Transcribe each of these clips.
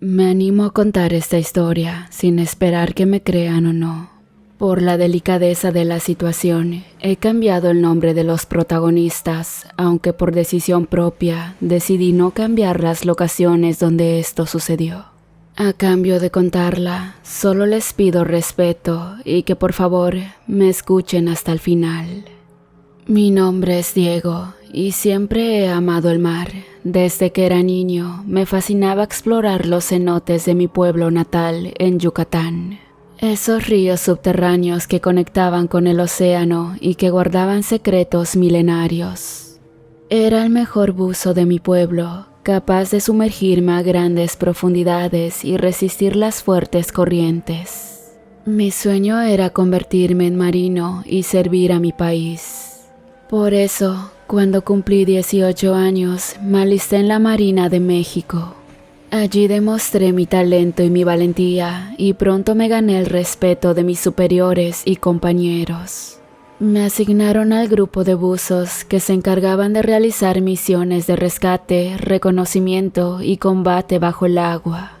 Me animo a contar esta historia sin esperar que me crean o no. Por la delicadeza de la situación, he cambiado el nombre de los protagonistas, aunque por decisión propia decidí no cambiar las locaciones donde esto sucedió. A cambio de contarla, solo les pido respeto y que por favor me escuchen hasta el final. Mi nombre es Diego y siempre he amado el mar. Desde que era niño, me fascinaba explorar los cenotes de mi pueblo natal en Yucatán. Esos ríos subterráneos que conectaban con el océano y que guardaban secretos milenarios. Era el mejor buzo de mi pueblo, capaz de sumergirme a grandes profundidades y resistir las fuertes corrientes. Mi sueño era convertirme en marino y servir a mi país. Por eso, cuando cumplí 18 años, me alisté en la Marina de México. Allí demostré mi talento y mi valentía y pronto me gané el respeto de mis superiores y compañeros. Me asignaron al grupo de buzos que se encargaban de realizar misiones de rescate, reconocimiento y combate bajo el agua.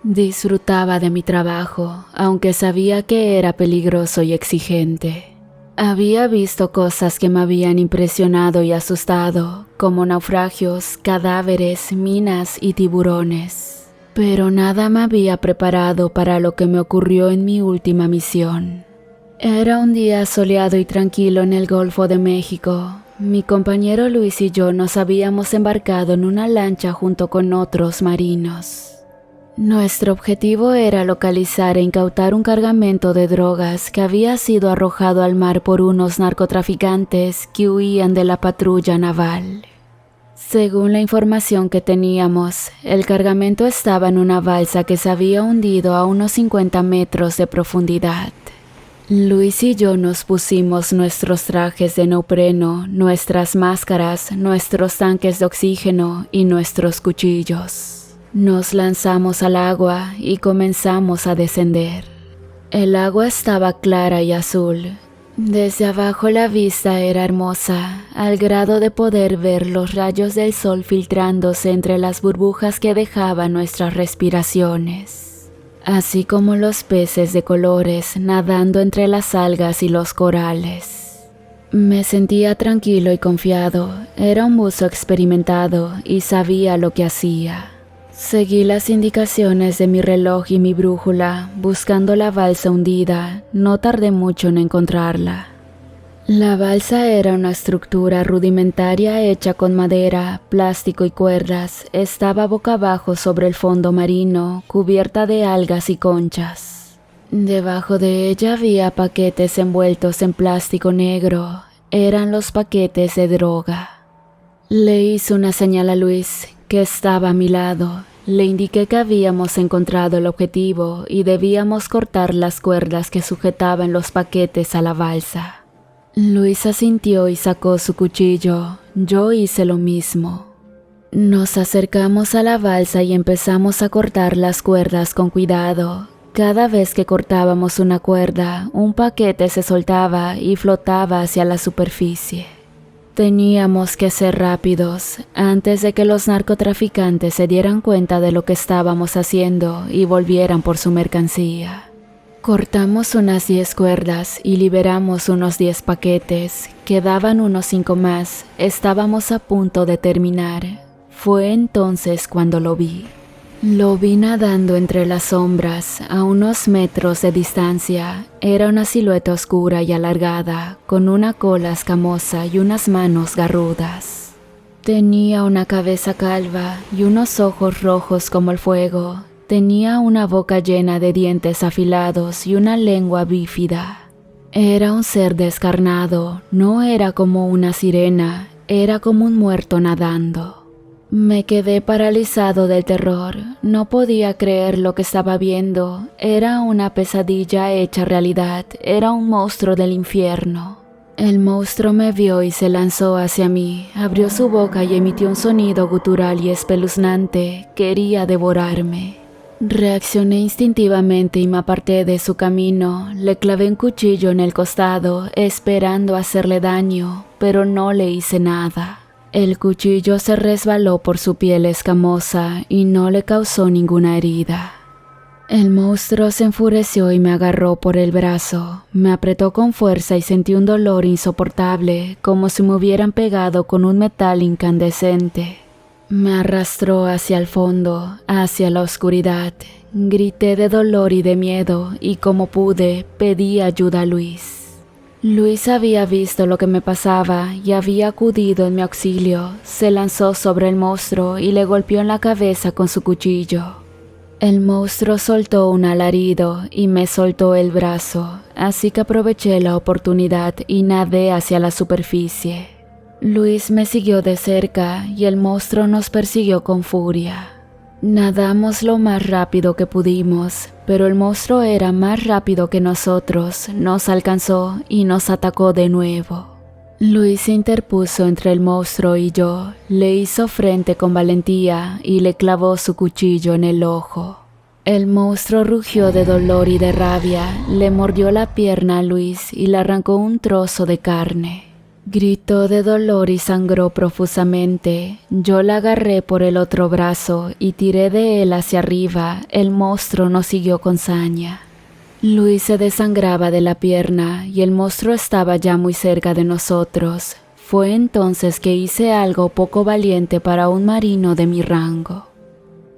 Disfrutaba de mi trabajo, aunque sabía que era peligroso y exigente. Había visto cosas que me habían impresionado y asustado, como naufragios, cadáveres, minas y tiburones. Pero nada me había preparado para lo que me ocurrió en mi última misión. Era un día soleado y tranquilo en el Golfo de México. Mi compañero Luis y yo nos habíamos embarcado en una lancha junto con otros marinos. Nuestro objetivo era localizar e incautar un cargamento de drogas que había sido arrojado al mar por unos narcotraficantes que huían de la patrulla naval. Según la información que teníamos, el cargamento estaba en una balsa que se había hundido a unos 50 metros de profundidad. Luis y yo nos pusimos nuestros trajes de neopreno, nuestras máscaras, nuestros tanques de oxígeno y nuestros cuchillos. Nos lanzamos al agua y comenzamos a descender. El agua estaba clara y azul. Desde abajo la vista era hermosa, al grado de poder ver los rayos del sol filtrándose entre las burbujas que dejaban nuestras respiraciones, así como los peces de colores nadando entre las algas y los corales. Me sentía tranquilo y confiado. Era un buzo experimentado y sabía lo que hacía. Seguí las indicaciones de mi reloj y mi brújula, buscando la balsa hundida. No tardé mucho en encontrarla. La balsa era una estructura rudimentaria hecha con madera, plástico y cuerdas. Estaba boca abajo sobre el fondo marino, cubierta de algas y conchas. Debajo de ella había paquetes envueltos en plástico negro. Eran los paquetes de droga. Le hice una señal a Luis, que estaba a mi lado. Le indiqué que habíamos encontrado el objetivo y debíamos cortar las cuerdas que sujetaban los paquetes a la balsa. Luis asintió y sacó su cuchillo. Yo hice lo mismo. Nos acercamos a la balsa y empezamos a cortar las cuerdas con cuidado. Cada vez que cortábamos una cuerda, un paquete se soltaba y flotaba hacia la superficie. Teníamos que ser rápidos antes de que los narcotraficantes se dieran cuenta de lo que estábamos haciendo y volvieran por su mercancía. Cortamos unas 10 cuerdas y liberamos unos 10 paquetes. Quedaban unos 5 más. Estábamos a punto de terminar. Fue entonces cuando lo vi. Lo vi nadando entre las sombras a unos metros de distancia. Era una silueta oscura y alargada, con una cola escamosa y unas manos garrudas. Tenía una cabeza calva y unos ojos rojos como el fuego. Tenía una boca llena de dientes afilados y una lengua bífida. Era un ser descarnado, no era como una sirena, era como un muerto nadando. Me quedé paralizado del terror. No podía creer lo que estaba viendo. Era una pesadilla hecha realidad. Era un monstruo del infierno. El monstruo me vio y se lanzó hacia mí. Abrió su boca y emitió un sonido gutural y espeluznante. Quería devorarme. Reaccioné instintivamente y me aparté de su camino. Le clavé un cuchillo en el costado, esperando hacerle daño, pero no le hice nada. El cuchillo se resbaló por su piel escamosa y no le causó ninguna herida. El monstruo se enfureció y me agarró por el brazo. Me apretó con fuerza y sentí un dolor insoportable, como si me hubieran pegado con un metal incandescente. Me arrastró hacia el fondo, hacia la oscuridad. Grité de dolor y de miedo y como pude, pedí ayuda a Luis. Luis había visto lo que me pasaba y había acudido en mi auxilio. Se lanzó sobre el monstruo y le golpeó en la cabeza con su cuchillo. El monstruo soltó un alarido y me soltó el brazo, así que aproveché la oportunidad y nadé hacia la superficie. Luis me siguió de cerca y el monstruo nos persiguió con furia. Nadamos lo más rápido que pudimos, pero el monstruo era más rápido que nosotros, nos alcanzó y nos atacó de nuevo. Luis se interpuso entre el monstruo y yo, le hizo frente con valentía y le clavó su cuchillo en el ojo. El monstruo rugió de dolor y de rabia, le mordió la pierna a Luis y le arrancó un trozo de carne. Gritó de dolor y sangró profusamente. Yo la agarré por el otro brazo y tiré de él hacia arriba. El monstruo nos siguió con saña. Luis se desangraba de la pierna y el monstruo estaba ya muy cerca de nosotros. Fue entonces que hice algo poco valiente para un marino de mi rango.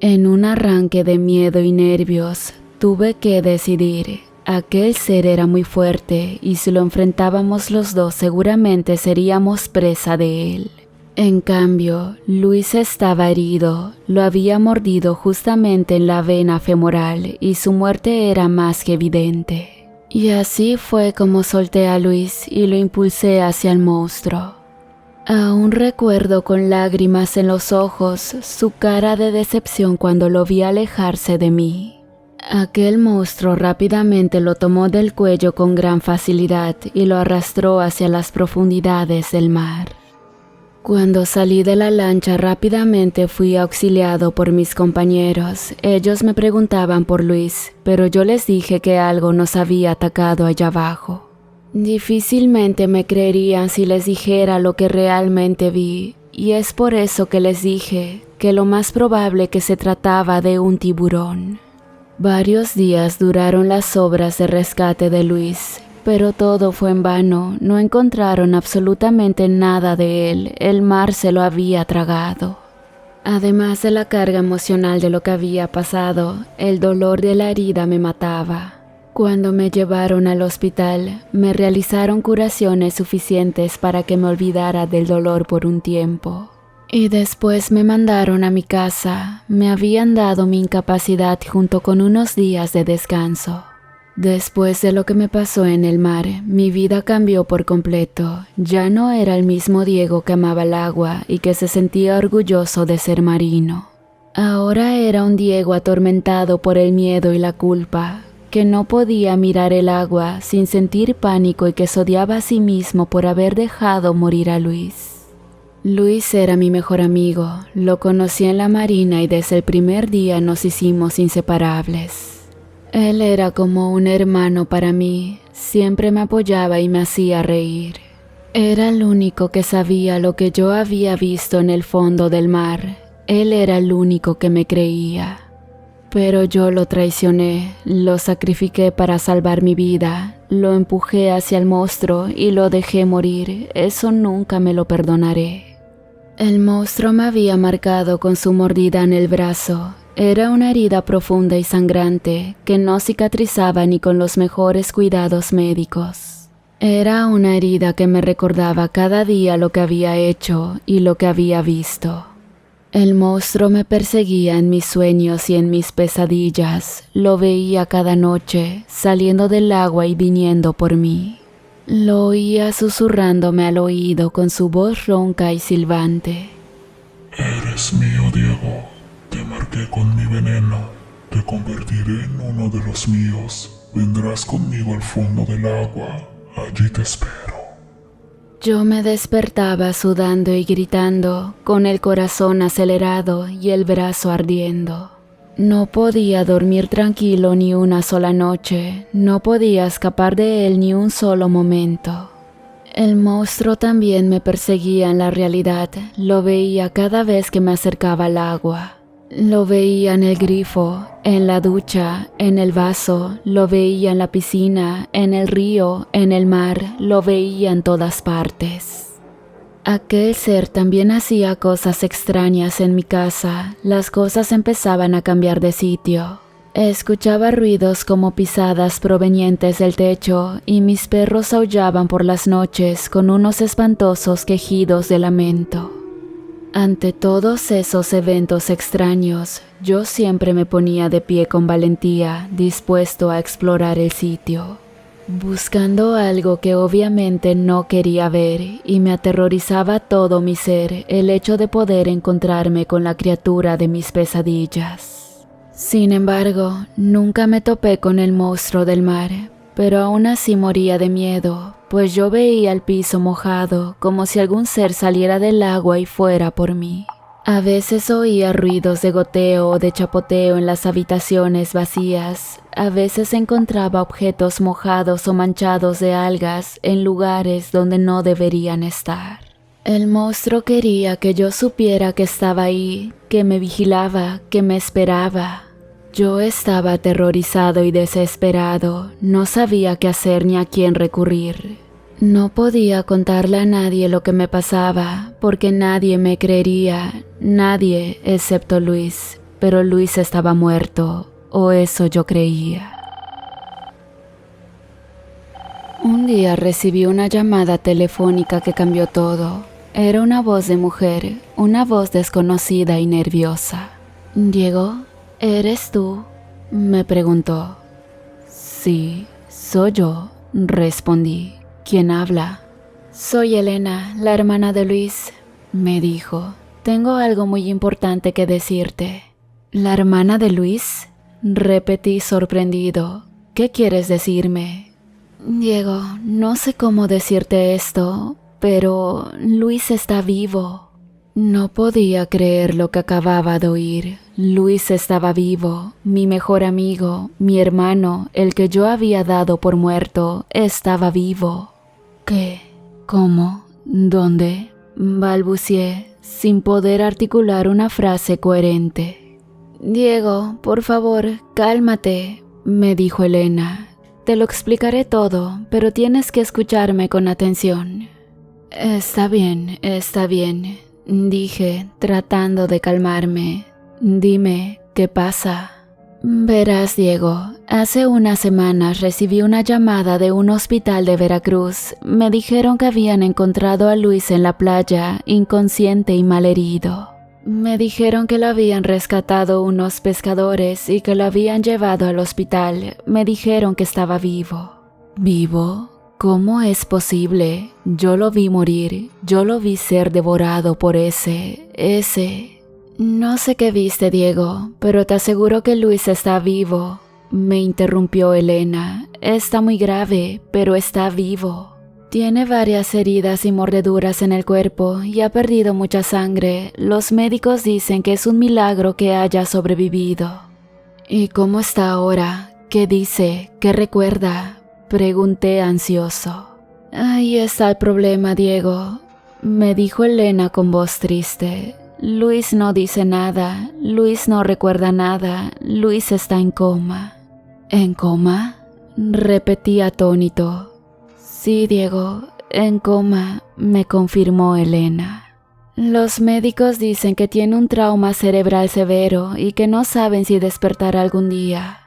En un arranque de miedo y nervios, tuve que decidir. Aquel ser era muy fuerte y si lo enfrentábamos los dos seguramente seríamos presa de él. En cambio, Luis estaba herido, lo había mordido justamente en la vena femoral y su muerte era más que evidente. Y así fue como solté a Luis y lo impulsé hacia el monstruo. Aún recuerdo con lágrimas en los ojos su cara de decepción cuando lo vi alejarse de mí. Aquel monstruo rápidamente lo tomó del cuello con gran facilidad y lo arrastró hacia las profundidades del mar. Cuando salí de la lancha rápidamente fui auxiliado por mis compañeros. Ellos me preguntaban por Luis, pero yo les dije que algo nos había atacado allá abajo. Difícilmente me creerían si les dijera lo que realmente vi, y es por eso que les dije que lo más probable que se trataba de un tiburón. Varios días duraron las obras de rescate de Luis, pero todo fue en vano, no encontraron absolutamente nada de él, el mar se lo había tragado. Además de la carga emocional de lo que había pasado, el dolor de la herida me mataba. Cuando me llevaron al hospital, me realizaron curaciones suficientes para que me olvidara del dolor por un tiempo. Y después me mandaron a mi casa, me habían dado mi incapacidad junto con unos días de descanso. Después de lo que me pasó en el mar, mi vida cambió por completo. Ya no era el mismo Diego que amaba el agua y que se sentía orgulloso de ser marino. Ahora era un Diego atormentado por el miedo y la culpa, que no podía mirar el agua sin sentir pánico y que se odiaba a sí mismo por haber dejado morir a Luis. Luis era mi mejor amigo, lo conocí en la marina y desde el primer día nos hicimos inseparables. Él era como un hermano para mí, siempre me apoyaba y me hacía reír. Era el único que sabía lo que yo había visto en el fondo del mar, él era el único que me creía. Pero yo lo traicioné, lo sacrifiqué para salvar mi vida, lo empujé hacia el monstruo y lo dejé morir, eso nunca me lo perdonaré. El monstruo me había marcado con su mordida en el brazo. Era una herida profunda y sangrante que no cicatrizaba ni con los mejores cuidados médicos. Era una herida que me recordaba cada día lo que había hecho y lo que había visto. El monstruo me perseguía en mis sueños y en mis pesadillas. Lo veía cada noche, saliendo del agua y viniendo por mí. Lo oía susurrándome al oído con su voz ronca y silbante. Eres mío, Diego. Te marqué con mi veneno. Te convertiré en uno de los míos. Vendrás conmigo al fondo del agua. Allí te espero. Yo me despertaba sudando y gritando, con el corazón acelerado y el brazo ardiendo. No podía dormir tranquilo ni una sola noche, no podía escapar de él ni un solo momento. El monstruo también me perseguía en la realidad. Lo veía cada vez que me acercaba al agua. Lo veía en el grifo, en la ducha, en el vaso, lo veía en la piscina, en el río, en el mar, lo veía en todas partes. Aquel ser también hacía cosas extrañas en mi casa. Las cosas empezaban a cambiar de sitio. Escuchaba ruidos como pisadas provenientes del techo y mis perros aullaban por las noches con unos espantosos quejidos de lamento. Ante todos esos eventos extraños, yo siempre me ponía de pie con valentía, dispuesto a explorar el sitio, buscando algo que obviamente no quería ver, y me aterrorizaba todo mi ser el hecho de poder encontrarme con la criatura de mis pesadillas. Sin embargo, nunca me topé con el monstruo del mar, pero aún así moría de miedo, pues yo veía el piso mojado como si algún ser saliera del agua y fuera por mí. A veces oía ruidos de goteo o de chapoteo en las habitaciones vacías. A veces encontraba objetos mojados o manchados de algas en lugares donde no deberían estar. El monstruo quería que yo supiera que estaba ahí, que me vigilaba, que me esperaba. Yo estaba aterrorizado y desesperado, no sabía qué hacer ni a quién recurrir. No podía contarle a nadie lo que me pasaba, porque nadie me creería, nadie excepto Luis, pero Luis estaba muerto, o eso yo creía. Un día recibí una llamada telefónica que cambió todo. Era una voz de mujer, una voz desconocida y nerviosa. «Diego, ¿eres tú?», me preguntó. «Sí, soy yo», respondí. «¿Quién habla?». «Soy Elena, la hermana de Luis», me dijo. «Tengo algo muy importante que decirte». «¿La hermana de Luis?», repetí sorprendido. «¿Qué quieres decirme?». «Diego, no sé cómo decirte esto, pero Luis está vivo». No podía creer lo que acababa de oír. Luis estaba vivo, mi mejor amigo, mi hermano, el que yo había dado por muerto, estaba vivo. ¿Qué? ¿Cómo? ¿Dónde?, balbucié, sin poder articular una frase coherente. «Diego, por favor, cálmate», me dijo Elena. «Te lo explicaré todo, pero tienes que escucharme con atención». Está bien», dije, tratando de calmarme. «Dime, ¿qué pasa?». «Verás, Diego, hace unas semanas recibí una llamada de un hospital de Veracruz. Me dijeron que habían encontrado a Luis en la playa, inconsciente y malherido. Me dijeron que lo habían rescatado unos pescadores y que lo habían llevado al hospital. Me dijeron que estaba vivo». «¿Vivo? ¿Cómo es posible? Yo lo vi morir, yo lo vi ser devorado por ese... «No sé qué viste, Diego, pero te aseguro que Luis está vivo», me interrumpió Elena. «Está muy grave, pero está vivo. Tiene varias heridas y mordeduras en el cuerpo y ha perdido mucha sangre. Los médicos dicen que es un milagro que haya sobrevivido». «¿Y cómo está ahora? ¿Qué dice? ¿Qué recuerda?», pregunté ansioso. «Ahí está el problema, Diego», me dijo Elena con voz triste. «Luis no dice nada, Luis no recuerda nada, Luis está en coma». «¿En coma?», repetí atónito. «Sí, Diego, en coma», me confirmó Elena. «Los médicos dicen que tiene un trauma cerebral severo y que no saben si despertará algún día.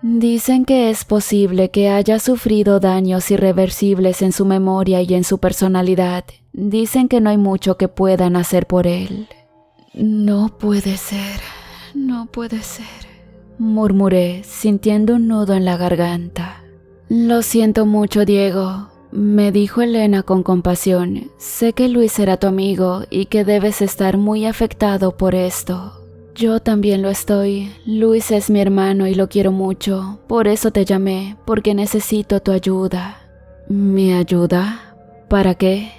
Dicen que es posible que haya sufrido daños irreversibles en su memoria y en su personalidad. Dicen que no hay mucho que puedan hacer por él». «No puede ser, murmuré, sintiendo un nudo en la garganta. «Lo siento mucho, Diego», me dijo Elena con compasión. «Sé que Luis era tu amigo y que debes estar muy afectado por esto. Yo también lo estoy. Luis es mi hermano y lo quiero mucho. Por eso te llamé, porque necesito tu ayuda». «¿Mi ayuda? ¿Para qué?»,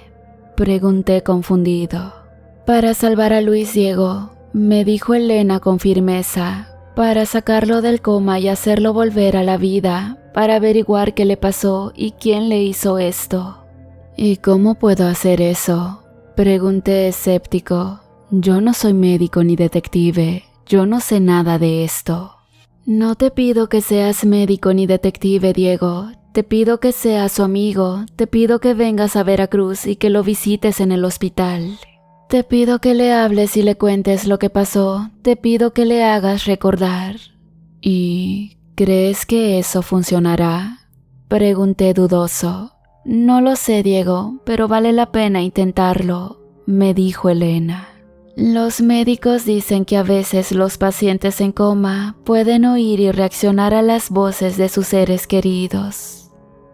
pregunté confundido. «Para salvar a Luis, Diego», me dijo Elena con firmeza. «Para sacarlo del coma y hacerlo volver a la vida, para averiguar qué le pasó y quién le hizo esto». ¿Y cómo puedo hacer eso?, pregunté escéptico. Yo no soy médico ni detective, yo no sé nada de esto. No te pido que seas médico ni detective, Diego. Te pido que seas su amigo, te pido que vengas a Veracruz y que lo visites en el hospital. Te pido que le hables y le cuentes lo que pasó, te pido que le hagas recordar. ¿Y crees que eso funcionará?, pregunté dudoso. No lo sé, Diego, pero vale la pena intentarlo, me dijo Elena. Los médicos dicen que a veces los pacientes en coma pueden oír y reaccionar a las voces de sus seres queridos.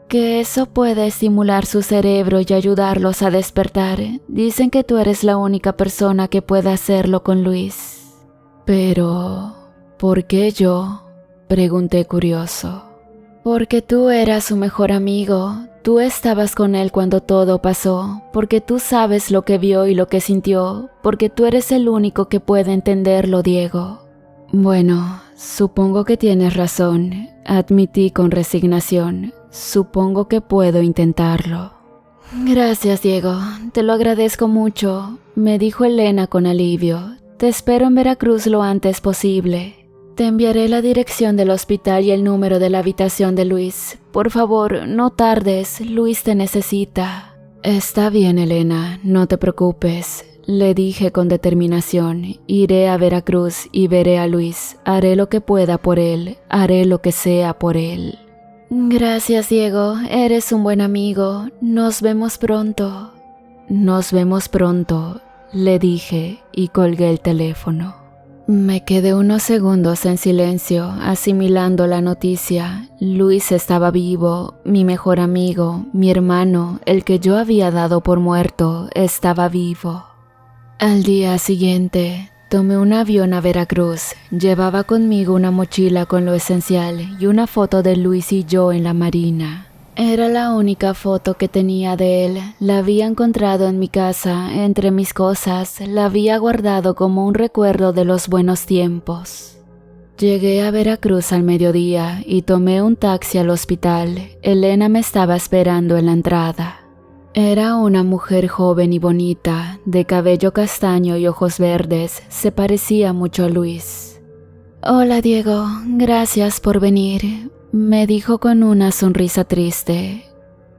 Que eso puede estimular su cerebro y ayudarlos a despertar. Dicen que tú eres la única persona que puede hacerlo con Luis. Pero, ¿por qué yo?, pregunté curioso. Porque tú eras su mejor amigo, tú estabas con él cuando todo pasó, porque tú sabes lo que vio y lo que sintió, porque tú eres el único que puede entenderlo, Diego. Bueno, supongo que tienes razón, admití con resignación. Supongo que puedo intentarlo. Gracias, Diego, te lo agradezco mucho, me dijo Elena con alivio. Te espero en Veracruz lo antes posible. Te enviaré la dirección del hospital y el número de la habitación de Luis. Por favor, no tardes, Luis te necesita. Está bien, Elena, no te preocupes, le dije con determinación. Iré a Veracruz y veré a Luis. Haré lo que pueda por él, haré lo que sea por él. Gracias, Diego, eres un buen amigo. Nos vemos pronto. Nos vemos pronto, le dije y colgué el teléfono. Me quedé unos segundos en silencio, asimilando la noticia. Luis estaba vivo, mi mejor amigo, mi hermano, el que yo había dado por muerto, estaba vivo. Al día siguiente, tomé un avión a Veracruz. Llevaba conmigo una mochila con lo esencial y una foto de Luis y yo en la marina. Era la única foto que tenía de él. La había encontrado en mi casa, entre mis cosas. La había guardado como un recuerdo de los buenos tiempos. Llegué a Veracruz al mediodía y tomé un taxi al hospital. Elena me estaba esperando en la entrada. Era una mujer joven y bonita, de cabello castaño y ojos verdes. Se parecía mucho a Luis. Hola, Diego, gracias por venir, me dijo con una sonrisa triste.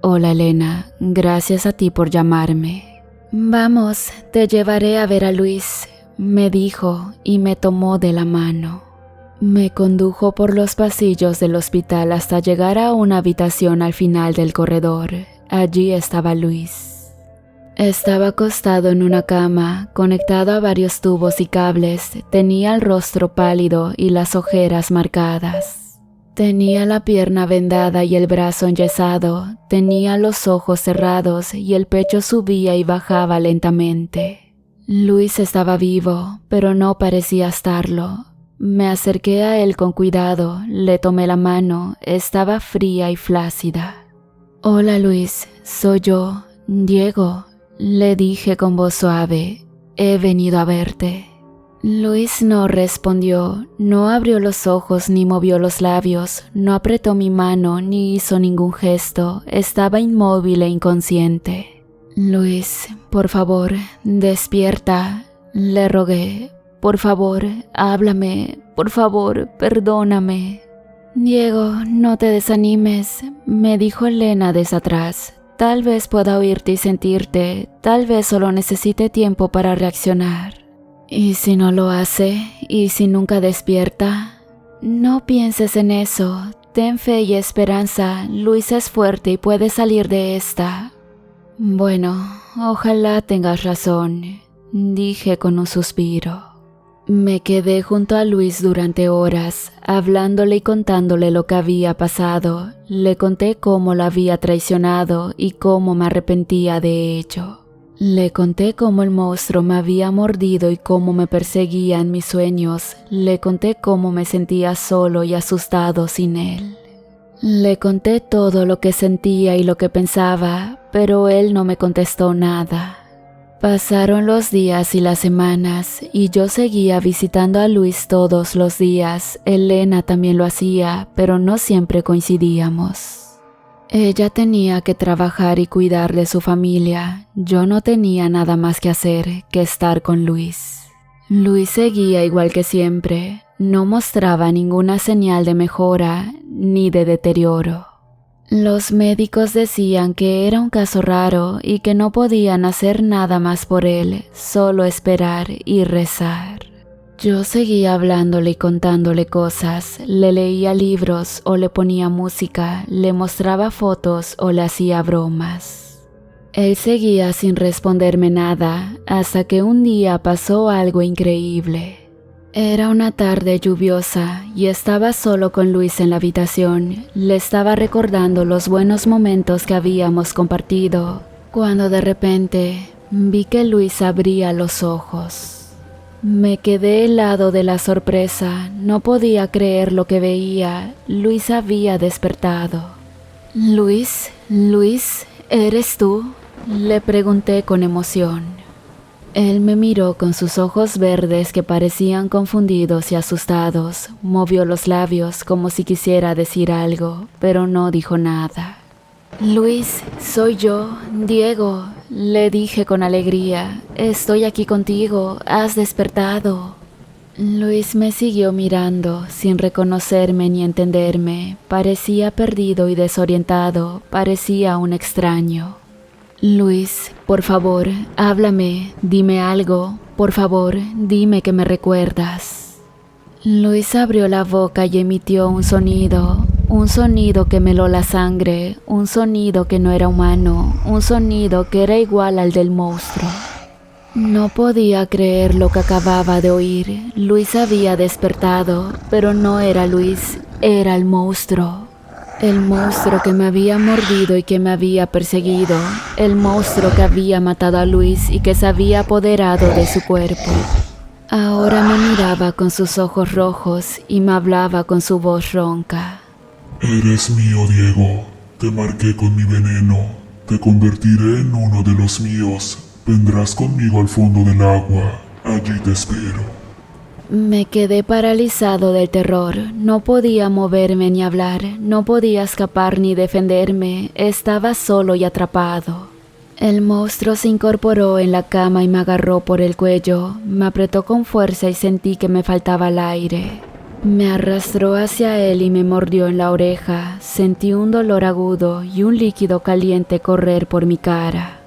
Hola, Elena, gracias a ti por llamarme. Vamos, te llevaré a ver a Luis, me dijo y me tomó de la mano. Me condujo por los pasillos del hospital hasta llegar a una habitación al final del corredor. Allí estaba Luis. Estaba acostado en una cama, conectado a varios tubos y cables. Tenía el rostro pálido y las ojeras marcadas. Tenía la pierna vendada y el brazo enyesado. Tenía los ojos cerrados y el pecho subía y bajaba lentamente. Luis estaba vivo, pero no parecía estarlo. Me acerqué a él con cuidado, le tomé la mano, estaba fría y flácida. Hola, Luis, soy yo, Diego, le dije con voz suave. He venido a verte. Luis no respondió, no abrió los ojos ni movió los labios, no apretó mi mano ni hizo ningún gesto, estaba inmóvil e inconsciente. Luis, por favor, despierta, le rogué. Por favor, háblame, por favor, perdóname. Diego, no te desanimes, me dijo Elena desde atrás. Tal vez pueda oírte y sentirte, tal vez solo necesite tiempo para reaccionar. ¿Y si no lo hace? ¿Y si nunca despierta? No pienses en eso, ten fe y esperanza, Luis es fuerte y puede salir de esta. Bueno, ojalá tengas razón, dije con un suspiro. Me quedé junto a Luis durante horas, hablándole y contándole lo que había pasado. Le conté cómo lo había traicionado y cómo me arrepentía de ello. Le conté cómo el monstruo me había mordido y cómo me perseguía en mis sueños. Le conté cómo me sentía solo y asustado sin él. Le conté todo lo que sentía y lo que pensaba, pero él no me contestó nada. Pasaron los días y las semanas y yo seguía visitando a Luis todos los días. Elena también lo hacía, pero no siempre coincidíamos. Ella tenía que trabajar y cuidar de su familia. Yo no tenía nada más que hacer que estar con Luis. Luis seguía igual que siempre. No mostraba ninguna señal de mejora ni de deterioro. Los médicos decían que era un caso raro y que no podían hacer nada más por él, solo esperar y rezar. Yo seguía hablándole y contándole cosas, le leía libros o le ponía música, le mostraba fotos o le hacía bromas. Él seguía sin responderme nada hasta que un día pasó algo increíble. Era una tarde lluviosa y estaba solo con Luis en la habitación. Le estaba recordando los buenos momentos que habíamos compartido, cuando de repente vi que Luis abría los ojos. Me quedé helado de la sorpresa, no podía creer lo que veía. Luis había despertado. Luis, ¿eres tú?, le pregunté con emoción. Él me miró con sus ojos verdes que parecían confundidos y asustados. Movió los labios como si quisiera decir algo, pero no dijo nada. Luis, soy yo, Diego, le dije con alegría. Estoy aquí contigo, has despertado. Luis me siguió mirando, sin reconocerme ni entenderme. Parecía perdido y desorientado, parecía un extraño. Luis, por favor, háblame, dime algo, por favor, dime que me recuerdas. Luis abrió la boca y emitió un sonido que me heló la sangre, un sonido que no era humano, un sonido que era igual al del monstruo. No podía creer lo que acababa de oír. Luis había despertado, pero no era Luis, era el monstruo. El monstruo que me había mordido y que me había perseguido. El monstruo que había matado a Luis y que se había apoderado de su cuerpo. Ahora me miraba con sus ojos rojos y me hablaba con su voz ronca. Eres mío, Diego. Te marqué con mi veneno. Te convertiré en uno de los míos. Vendrás conmigo al fondo del agua. Allí te espero. Me quedé paralizado del terror. No podía moverme ni hablar. No podía escapar ni defenderme. Estaba solo y atrapado. El monstruo se incorporó en la cama y me agarró por el cuello. Me apretó con fuerza y sentí que me faltaba el aire. Me arrastró hacia él y me mordió en la oreja. Sentí un dolor agudo y un líquido caliente correr por mi cara.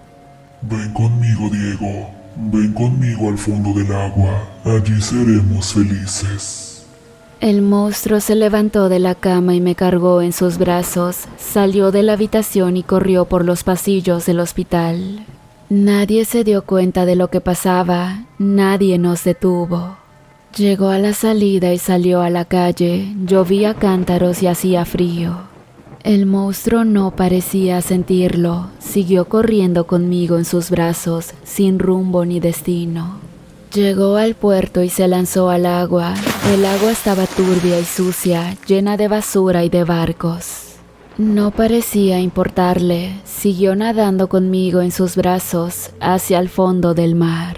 Ven conmigo, Diego. Ven conmigo al fondo del agua. Allí seremos felices. El monstruo se levantó de la cama y me cargó en sus brazos. Salió de la habitación y corrió por los pasillos del hospital. Nadie se dio cuenta de lo que pasaba. Nadie nos detuvo. Llegó a la salida y salió a la calle. Llovía cántaros y hacía frío. El monstruo no parecía sentirlo. Siguió corriendo conmigo en sus brazos, sin rumbo ni destino. Llegó al puerto y se lanzó al agua. El agua estaba turbia y sucia, llena de basura y de barcos. No parecía importarle. Siguió nadando conmigo en sus brazos hacia el fondo del mar.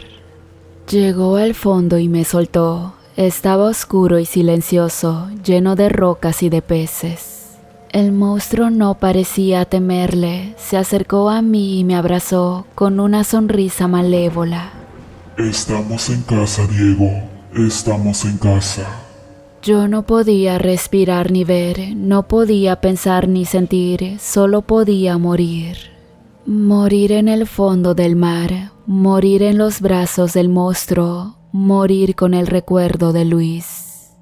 Llegó al fondo y me soltó. Estaba oscuro y silencioso, lleno de rocas y de peces. El monstruo no parecía temerle. Se acercó a mí y me abrazó con una sonrisa malévola. Estamos en casa, Diego. Estamos en casa. Yo no podía respirar ni ver, no podía pensar ni sentir, solo podía morir. Morir en el fondo del mar, morir en los brazos del monstruo, morir con el recuerdo de Luis.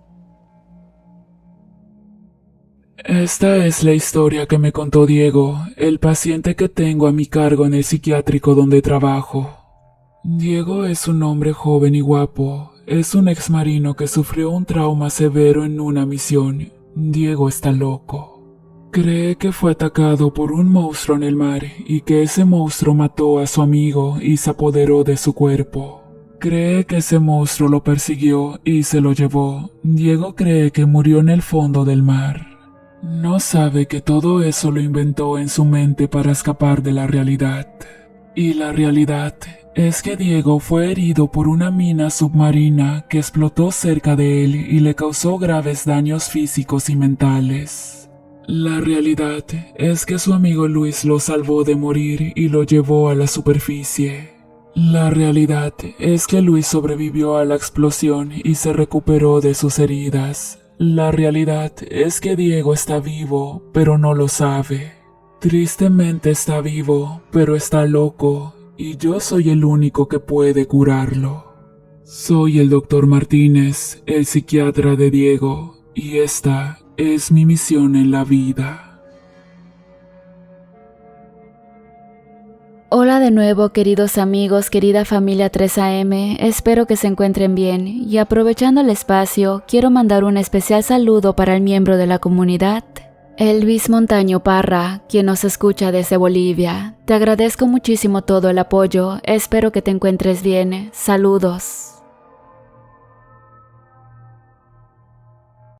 Esta es la historia que me contó Diego, el paciente que tengo a mi cargo en el psiquiátrico donde trabajo. Diego es un hombre joven y guapo. Es un exmarino que sufrió un trauma severo en una misión. Diego está loco. Cree que fue atacado por un monstruo en el mar y que ese monstruo mató a su amigo y se apoderó de su cuerpo. Cree que ese monstruo lo persiguió y se lo llevó. Diego cree que murió en el fondo del mar. No sabe que todo eso lo inventó en su mente para escapar de la realidad. Y la realidad es que Diego fue herido por una mina submarina que explotó cerca de él y le causó graves daños físicos y mentales. La realidad es que su amigo Luis lo salvó de morir y lo llevó a la superficie. La realidad es que Luis sobrevivió a la explosión y se recuperó de sus heridas. La realidad es que Diego está vivo, pero no lo sabe. Tristemente está vivo, pero está loco, y yo soy el único que puede curarlo. Soy el Dr. Martínez, el psiquiatra de Diego, y esta es mi misión en la vida. Hola de nuevo, queridos amigos, querida familia 3AM, espero que se encuentren bien y aprovechando el espacio, quiero mandar un especial saludo para el miembro de la comunidad, Elvis Montaño Parra, quien nos escucha desde Bolivia. Te agradezco muchísimo todo el apoyo, espero que te encuentres bien, saludos.